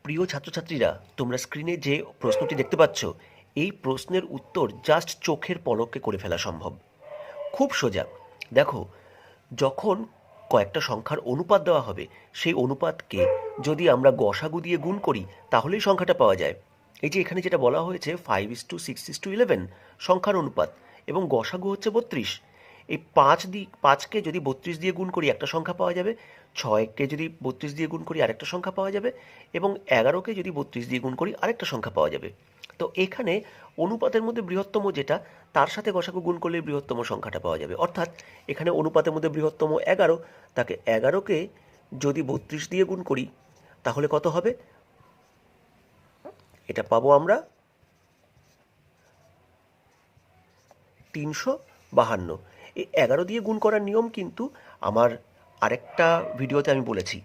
প্রিয় ছাত্রছাত্রীরা, তোমরা স্ক্রিনে যে প্রশ্নটি দেখতে পাচ্ছ, এই প্রশ্নের উত্তর জাস্ট চোখের পলকে করে ফেলা সম্ভব। খুব সোজা। দেখো, যখন কয়েকটা সংখ্যার অনুপাত দেওয়া হবে, সেই অনুপাতকে যদি আমরা গসাগু দিয়ে গুণ করি তাহলেই সংখ্যাটা পাওয়া যায়। এই যে এখানে যেটা বলা হয়েছে 5:6:11 সংখ্যার অনুপাত, এবং গসাগু হচ্ছে 32। এই 5কে যদি 32 দিয়ে গুণ করি একটা সংখ্যা পাওয়া যাবে, 6কে যদি 32 দিয়ে গুণ করি আরেকটা সংখ্যা পাওয়া যাবে, এবং 11কে যদি 32 দিয়ে গুণ করি আরেকটা সংখ্যা পাওয়া যাবে। তো এখানে অনুপাতের মধ্যে বৃহত্তম যেটা, তার সাথে গসাগু গুণ করলে বৃহত্তম সংখ্যাটা পাওয়া যাবে। অর্থাৎ এখানে অনুপাতের মধ্যে বৃহত্তম 11, তাকে 11কে যদি 32 দিয়ে গুণ করি তাহলে কত হবে? এটা পাবো আমরা 352। এই 11 দিয়ে গুণ করার নিয়ম কিন্তু আমার আরেকটা ভিডিওতে আমি বলেছি।